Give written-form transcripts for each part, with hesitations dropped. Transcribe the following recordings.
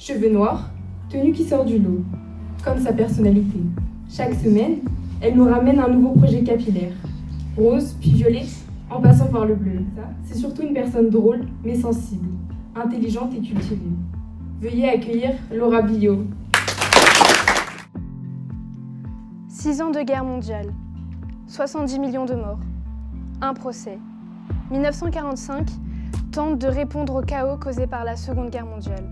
Cheveux noirs, tenue qui sort du lot, comme sa personnalité. Chaque semaine, elle nous ramène un nouveau projet capillaire. Rose, puis violet, en passant par le bleu. C'est surtout une personne drôle, mais sensible, intelligente et cultivée. Veuillez accueillir Laura Billot. 6 ans de guerre mondiale, 70 millions de morts, un procès. 1945 tente de répondre au chaos causé par la Seconde Guerre mondiale.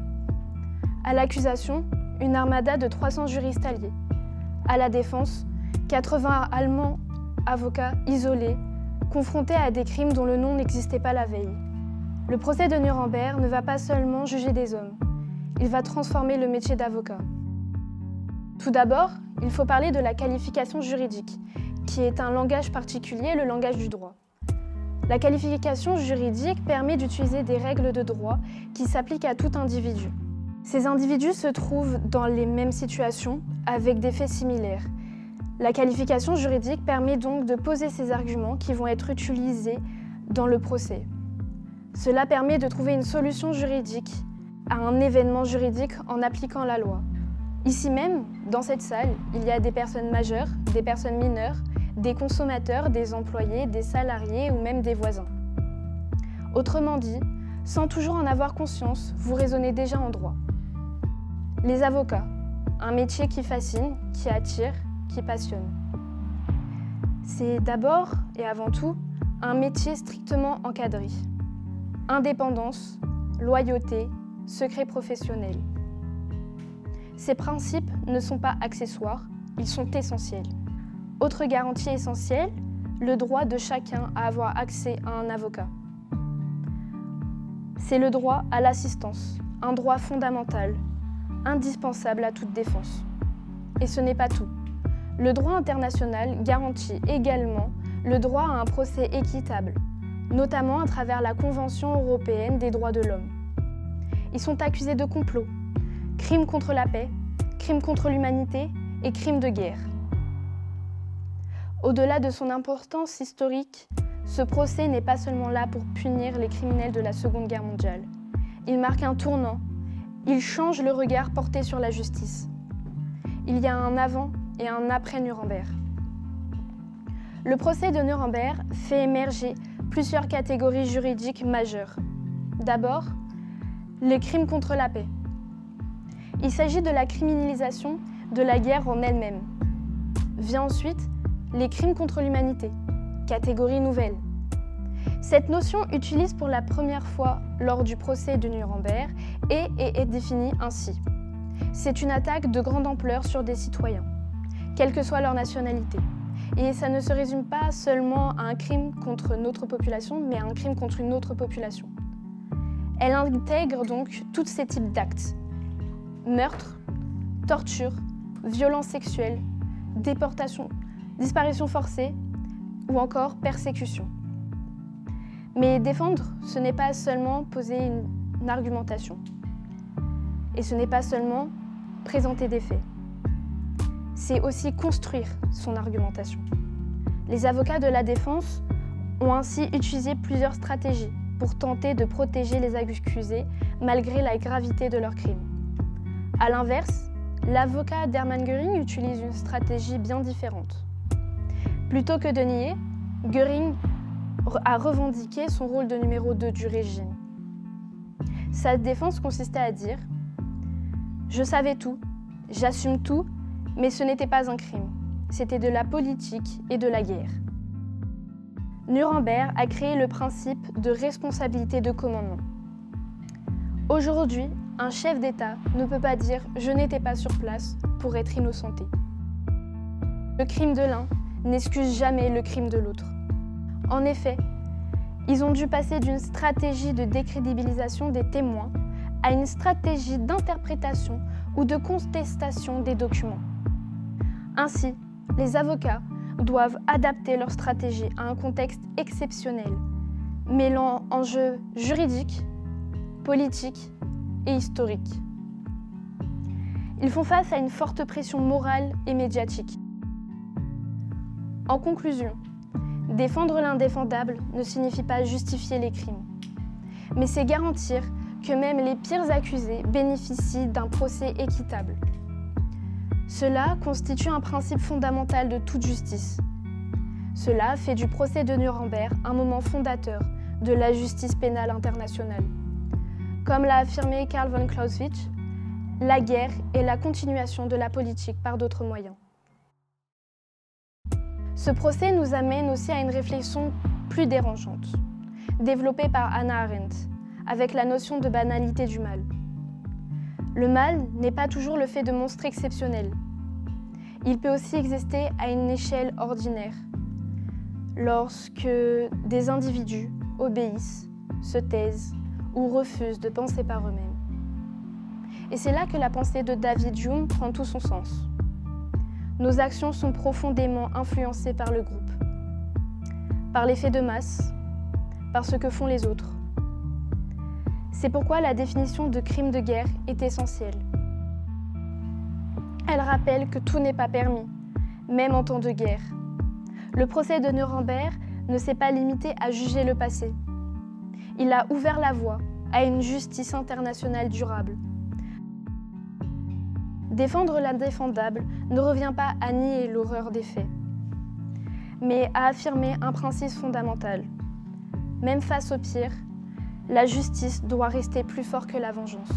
À l'accusation, une armada de 300 juristes alliés. À la défense, 80 Allemands, avocats isolés, confrontés à des crimes dont le nom n'existait pas la veille. Le procès de Nuremberg ne va pas seulement juger des hommes, il va transformer le métier d'avocat. Tout d'abord, il faut parler de la qualification juridique, qui est un langage particulier, le langage du droit. La qualification juridique permet d'utiliser des règles de droit qui s'appliquent à tout individu. Ces individus se trouvent dans les mêmes situations, avec des faits similaires. La qualification juridique permet donc de poser ces arguments qui vont être utilisés dans le procès. Cela permet de trouver une solution juridique à un événement juridique en appliquant la loi. Ici même, dans cette salle, il y a des personnes majeures, des personnes mineures, des consommateurs, des employés, des salariés ou même des voisins. Autrement dit, sans toujours en avoir conscience, vous raisonnez déjà en droit. Les avocats, un métier qui fascine, qui attire, qui passionne. C'est d'abord et avant tout un métier strictement encadré. Indépendance, loyauté, secret professionnel. Ces principes ne sont pas accessoires, ils sont essentiels. Autre garantie essentielle, le droit de chacun à avoir accès à un avocat. C'est le droit à l'assistance, un droit fondamental, indispensable à toute défense. Et ce n'est pas tout. Le droit international garantit également le droit à un procès équitable, notamment à travers la Convention européenne des droits de l'homme. Ils sont accusés de complot, crimes contre la paix, crimes contre l'humanité et crimes de guerre. Au-delà de son importance historique, ce procès n'est pas seulement là pour punir les criminels de la Seconde Guerre mondiale. Il marque un tournant, il change le regard porté sur la justice. Il y a un avant et un après Nuremberg. Le procès de Nuremberg fait émerger plusieurs catégories juridiques majeures. D'abord, les crimes contre la paix. Il s'agit de la criminalisation de la guerre en elle-même. Vient ensuite les crimes contre l'humanité, catégorie nouvelle. Cette notion utilise pour la première fois lors du procès de Nuremberg et est définie ainsi. C'est une attaque de grande ampleur sur des citoyens, quelle que soit leur nationalité. Et ça ne se résume pas seulement à un crime contre notre population, mais à un crime contre une autre population. Elle intègre donc tous ces types d'actes. Meurtre, torture, violence sexuelle, déportation, disparition forcée ou encore persécution. Mais défendre, ce n'est pas seulement poser une argumentation. Et ce n'est pas seulement présenter des faits. C'est aussi construire son argumentation. Les avocats de la défense ont ainsi utilisé plusieurs stratégies pour tenter de protéger les accusés malgré la gravité de leurs crimes. À l'inverse, l'avocat d'Hermann Göring utilise une stratégie bien différente. Plutôt que de nier, Göring a revendiqué son rôle de numéro 2 du régime. Sa défense consistait à dire « Je savais tout, j'assume tout, mais ce n'était pas un crime. C'était de la politique et de la guerre. » Nuremberg a créé le principe de responsabilité de commandement. Aujourd'hui, un chef d'État ne peut pas dire « je n'étais pas sur place » pour être innocenté. Le crime de l'un n'excuse jamais le crime de l'autre. En effet, ils ont dû passer d'une stratégie de décrédibilisation des témoins à une stratégie d'interprétation ou de contestation des documents. Ainsi, les avocats doivent adapter leur stratégie à un contexte exceptionnel, mêlant enjeux juridiques, politiques et historiques. Ils font face à une forte pression morale et médiatique. En conclusion, défendre l'indéfendable ne signifie pas justifier les crimes, mais c'est garantir que même les pires accusés bénéficient d'un procès équitable. Cela constitue un principe fondamental de toute justice. Cela fait du procès de Nuremberg un moment fondateur de la justice pénale internationale. Comme l'a affirmé Karl von Clausewitz, la guerre est la continuation de la politique par d'autres moyens. Ce procès nous amène aussi à une réflexion plus dérangeante, développée par Hannah Arendt, avec la notion de banalité du mal. Le mal n'est pas toujours le fait de monstres exceptionnels. Il peut aussi exister à une échelle ordinaire, lorsque des individus obéissent, se taisent ou refusent de penser par eux-mêmes. Et c'est là que la pensée de David Hume prend tout son sens. Nos actions sont profondément influencées par le groupe, par l'effet de masse, par ce que font les autres. C'est pourquoi la définition de crime de guerre est essentielle. Elle rappelle que tout n'est pas permis, même en temps de guerre. Le procès de Nuremberg ne s'est pas limité à juger le passé. Il a ouvert la voie à une justice internationale durable. Défendre l'indéfendable ne revient pas à nier l'horreur des faits, mais à affirmer un principe fondamental. Même face au pire, la justice doit rester plus fort que la vengeance.